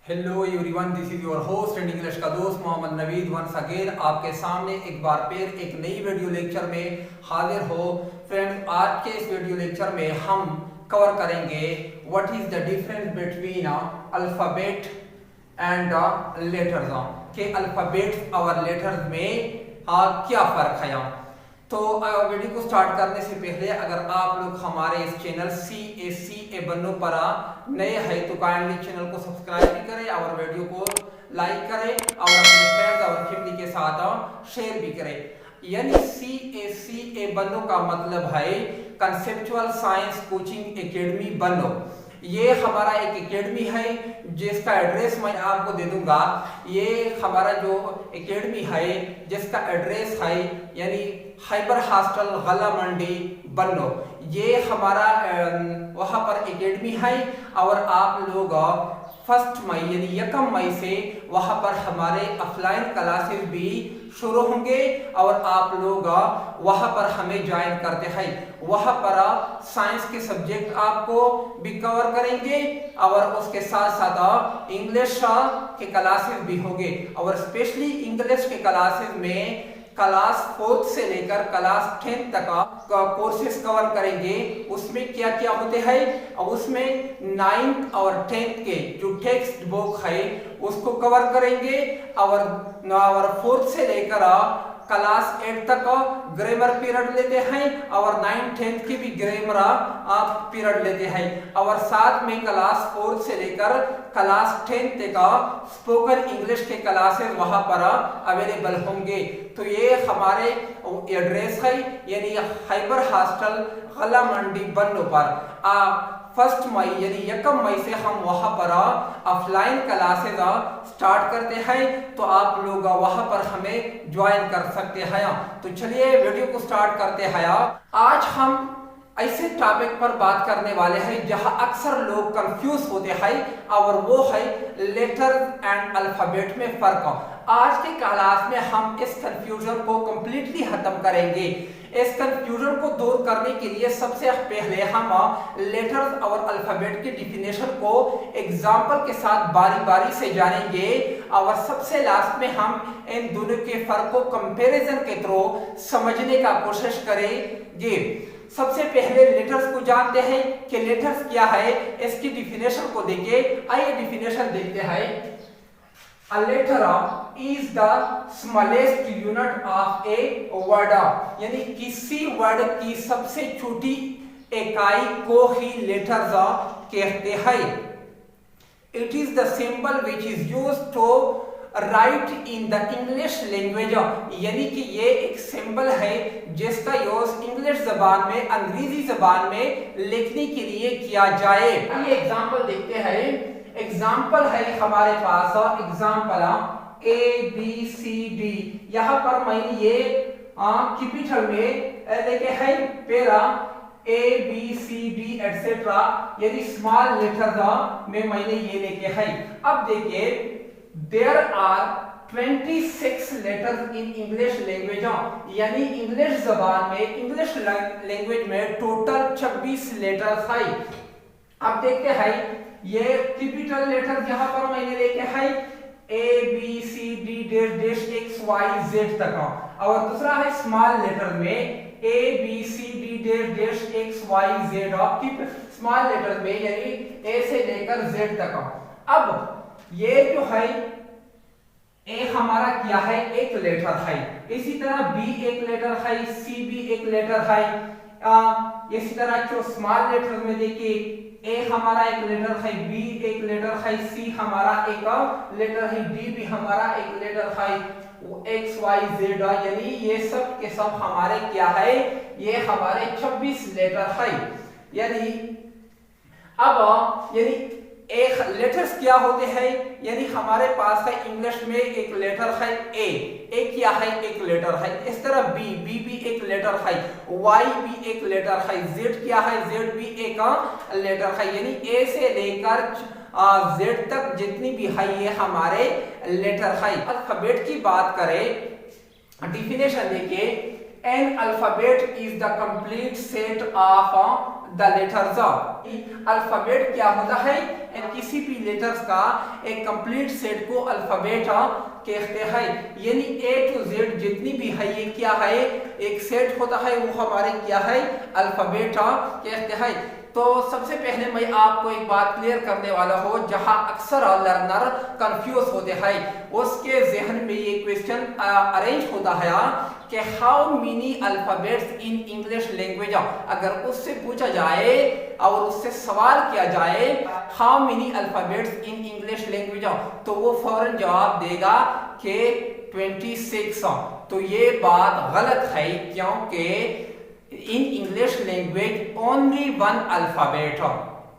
Hello everyone, this is your host and English का दोस्त Mohammad Naveed once again आपके सामने एक बार फिर एक नई वीडियो लेक्चर में हाजिर हो। फ्रेंड्स, आज के इस वीडियो लेक्चर में हम कवर करेंगे what is the difference between alphabet and letters के अल्फाबेट्स और लेटर्स में क्या फर्क है। तो वीडियो को स्टार्ट करने से पहले अगर आप लोग हमारे इस चैनल CACA बन्नो पर नए हैं तो काइंडली चैनल को सब्सक्राइब भी करें और वीडियो को लाइक करें और अपने फ्रेंड्स और फैमिली के साथ शेयर भी करें। यानी CACA बन्नो का मतलब है कंसेप्चुअल साइंस कोचिंग एकेडमी बन्नो। ये हमारा एक एकेडमी है जिसका एड्रेस मैं आपको दे दूंगा। ये हमारा जो एकेडमी है जिसका एड्रेस है यानी खैबर हॉस्टल गला मंडी बन्नो, ये हमारा वहां पर एकेडमी है और आप लोग 1 मई यानी 1 मई से वहां पर हमारे ऑफलाइन क्लासेस भी शुरू होंगे और आप लोग वहां पर हमें ज्वाइन करते हैं। वहां पर साइंस के सब्जेक्ट आपको भी कवर करेंगे और उसके साथ साथ इंग्लिश के क्लासेस भी होंगे और स्पेशली इंग्लिश के क्लासेस में क्लास 4 से लेकर क्लास 10 तक कोर्सेज कवर करेंगे। उसमें क्या क्या होते हैं और उसमें 9th और 10th के जो टेक्स्ट बुक है उसको कवर करेंगे और 4th से लेकर क्लास 8 तक ग्रामर पीरियड लेते हैं और 9th 10th की भी ग्रामर आप पीरियड लेते हैं और साथ में क्लास 4 से लेकर क्लास 10 तक स्पोकन इंग्लिश के क्लासेस वहां पर अवेलेबल होंगे। तो ये हमारे एड्रेस है यानी खैबर हॉस्टल गला मंडी बन्नो पर 1 मई यानी 1 मई से हम वहां पर ऑफलाइन क्लासेस स्टार्ट करते हैं तो आप लोग वहां पर हमें ज्वाइन कर सकते हैं। तो चलिए वीडियो को स्टार्ट करते हैं। आज हम ऐसे टॉपिक पर बात करने वाले हैं जहां अक्सर लोग कंफ्यूज होते हैं और वो है लेटर एंड अल्फाबेट में फर्क। आज के क्लास में हम इस कंफ्यूजन को कंप्लीटली खत्म करेंगे। इस कंफ्यूजन को दूर करने के लिए सबसे पहले हम लेटर्स और अल्फाबेट की डिफिनेशन को एग्जांपल के साथ बारी बारी से जानेंगे और सबसे लास्ट में हम इन दोनों के फर्क को कंपैरिजन के थ्रू समझने का कोशिश करेंगे। सबसे पहले लेटर्स को जानते हैं कि लेटर्स क्या है, इसकी डिफिनेशन को देंगे। आइए डिफिनेशन देखते हैं। A letter is the smallest unit of a word, यानी किसी वर्ड की सबसे छोटी इकाई को ही लेटर्स कहते हैं। It is the symbol which is used to write in the English language, यानी कि ये एक सिंबल है जिसका यूज इंग्लिश जबान में अंग्रेजी जबान में लिखने के लिए किया जाए। ये एग्जांपल देखते हैं। एग्जाम्पल है हमारे पास एग्जाम्पल ABCD। यहाँ पर मैंने ये कैपिटल में लेके है पहला ABCD एटसेट्रा यानी स्मॉल लेटर्स में मैंने ये लेके है। अब देखिए there are 26 letters in English language, यानी इंग्लिश जबान में इंग्लिश लैंग्वेज में टोटल 26 लेटर्स है। अब देखते हैं ये कैपिटल लेटर यहाँ पर मैंने लेके है ABCD XYZ तक और दूसरा है स्मॉल लेटर में ABCD XYZ स्मॉल लेटर में यानी A से लेकर Z तक। अब ये जो है A हमारा क्या है, एक लेटर है। इसी तरह B एक लेटर है, C भी एक लेटर है। इसी तरह जो स्मॉल लेटर में देखिए A हमारा एक लेटर है, B एक लेटर है, C हमारा एक लेटर है, D भी हमारा एक लेटर है, XYZ यानी ये सब के सब हमारे क्या है, ये हमारे 26 लेटर है। यानी अब यानी एक लेटर्स क्या होते हैं, यानी हमारे पास है इंग्लिश में एक लेटर है A क्या है, एक लेटर है। इस तरह B भी एक लेटर है, Y भी एक लेटर है, Z क्या है, Z भी एक लेटर है। यानी A से लेकर Z तक जितनी भी है ये हमारे लेटर है। अल्फाबेट की बात करें, डिफिनेशन देखिए an alphabet is the complete set of the letters. Alphabet क्या होता है? किसी भी लेटर्स का एक कंप्लीट सेट को अल्फाबेट कहते हैं। यानी ए टू जेड जितनी भी है ये क्या है? एक सेट होता है, वो हमारे क्या है? अल्फाबेट कहते हैं। तो सबसे पहले मैं आपको एक बात क्लियर करने वाला हूँ, जहां अक्सर लर्नर कंफ्यूज होते हैं, उसके जहन में ये क्वेश्चन अरेंज होता है कि how many alphabets in English language. अगर उससे पूछा जाए और उससे सवाल किया जाए how many alphabets in English language, तो वो फौरन जवाब देगा कि 26। तो ये बात गलत है, क्योंकि in English language only one alphabet,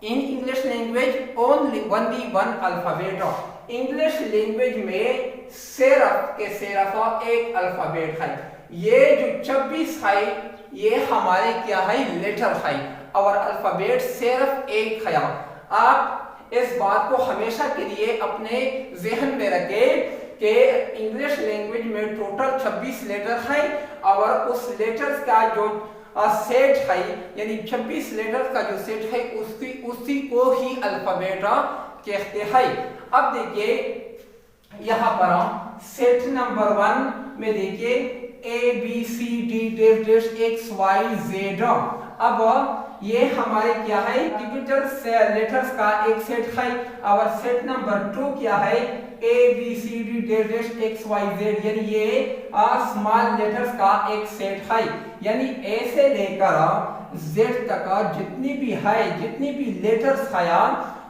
in English language only one alphabet। English language में सिर्फ एक अल्फाबेट है। ये जो 26 है ये हमारे क्या है? लेटर है, और अल्फाबेट सिर्फ एक है। आप इस बात को हमेशा के लिए अपने जहन में रखें कि इंग्लिश लैंग्वेज में टोटल 26 लेटर है, और उस लेटर्स का जो सेट है, यानी 26 लेटर्स का जो सेट है उसी को ही अल्फाबेट कहते हैं। अब देखिए यहाँ पर सेट नंबर 1 में देखिए A B C D dash X Y Z. अब ये हमारे क्या है? कैपिटल लेटर्स का एक सेट है, और सेट नंबर 2 क्या है? A B C D dash X Y Z, यानी ये स्मॉल लेटर्स का एक सेट है। यानी ए से लेकर जेड तक जितनी भी लेटर्स है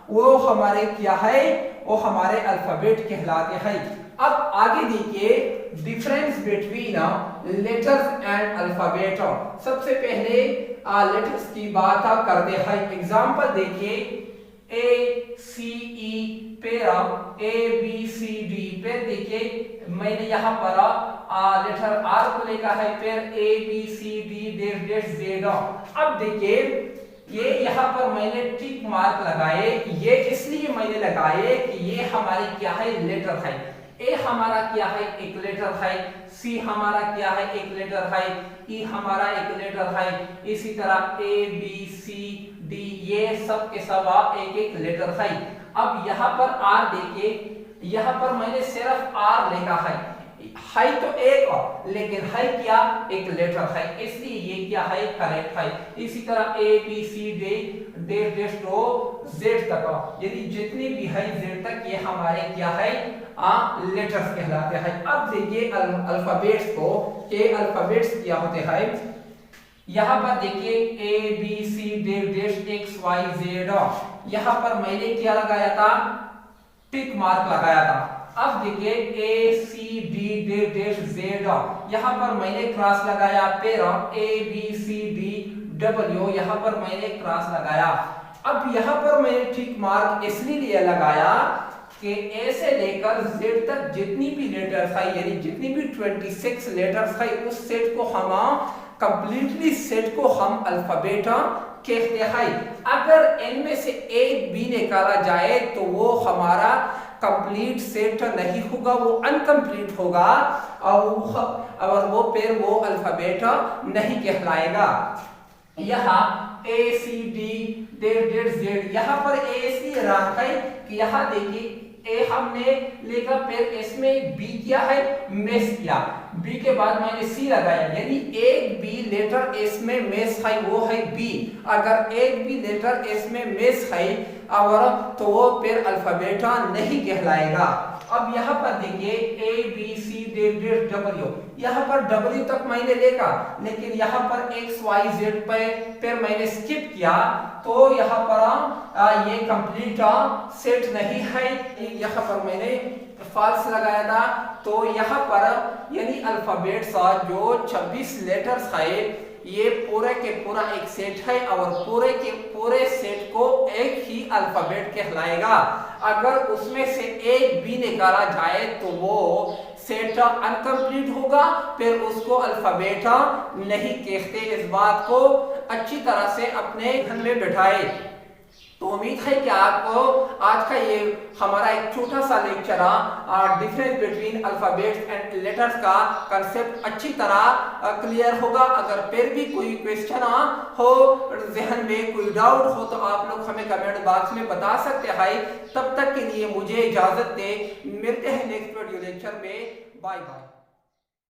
वो हमारे क्या है? वो हमारे अल्फाबेट कहलाते हैं। अब आगे देखिए difference between letters and alphabet. सबसे पहले लेटर्स की बात करते हैं। एग्जांपल देखिए ए सी ई पेरा ए बी सी डी, फिर देखिए मैंने यहाँ पर लेटर आर को लेकर है, फिर A B C D dash Z. अब देखिए ये यहाँ पर मैंने टिक मार्क लगाए, ये इसलिए मैंने लगाए कि ये हमारे क्या है? लेटर है। ए हमारा क्या है? एक लेटर है। सी हमारा क्या है? एक लेटर है। ई हमारा एक लेटर है। इसी तरह ए बी सी डी ये सब के सब एक एक लेटर है। अब यहाँ पर आर देखिए, यहाँ पर मैंने सिर्फ आर लिखा है तो एक, लेकिन है क्या? एक लेटर है, इसलिए ये क्या है? करेक्ट है। इसी तरह A B C D dash to Z तक, यदि जितनी भी है जेड तक, ये हमारे क्या है? लेटर्स कहलाते हैं। अब देखिए अल्फाबेट्स को, के अल्फाबेट्स क्या होते हैं। यहाँ पर देखिए A B C dash X Y Z, यहाँ पर मैंने क्या लगाया था? टिक मार्क लगाया था। अब देखिए A C D dash Z, यहाँ पर मैंने क्रॉस लगाया। फिर A B C D W, यहाँ पर मैंने क्रॉस लगाया। अब यहाँ पर मैंने टिक मार्क इसलिए लगाया कि ए से लेकर जेड तक जितनी भी लेटर्स है, यानी जितनी भी 26 लेटर्स है, उस सेट को हम कंप्लीटली सेट को हम अल्फाबेट कहते हैं। अगर इनमें से एक भी निकाला जाए तो वो हमारा कंप्लीट सेट नहीं होगा, वो अनकंप्लीट होगा, और वो फिर वो अल्फाबेट नहीं कहलाएगा। यहाँ ए सी डी डैश जेड, यहाँ पर ए सी रखा है कि यहाँ देखिए ए हमने लेकर, फिर इसमें बी क्या है? मेस किया। बी के बाद मैंने सी लगाया, यानी एक बी लेटर इसमें मेस है, वो है बी। अगर एक भी लेटर इसमें मेस है और तो वो फिर अल्फाबेट नहीं कहलाएगा। अब यहाँ पर देखिए A B C dash W, यहाँ पर डब्ल्यू तक मैंने लेगा, लेकिन यहाँ पर एक्स वाई जेड पे फिर मैंने स्किप किया, तो यहाँ पर ये कंप्लीट सेट नहीं है। यहाँ पर मैंने फॉल्स लगाया था, तो यहाँ पर यानी अल्फाबेट्स जो 26 लेटर्स है ये पूरे के पूरा एक सेट है, और पूरे के पूरे सेट को एक ही अल्फाबेट कहलाएगा। अगर उसमें से एक भी निकाला जाए तो वो सेट अनकंप्लीट होगा, फिर उसको अल्फाबेट नहीं कहते। इस बात को अच्छी तरह से अपने ध्यान में बिठाए। तो उम्मीद है कि आपको आज का ये हमारा एक छोटा सा lecture difference between alphabets and letters का कंसेप्ट अच्छी तरह क्लियर होगा। अगर फिर भी कोई क्वेश्चन हो, जहन में कोई डाउट हो, तो आप लोग हमें कमेंट बॉक्स में बता सकते हैं। तब तक के लिए मुझे इजाजत दे, मिलते हैं नेक्स्ट वीडियो लेक्चर में। Bye bye.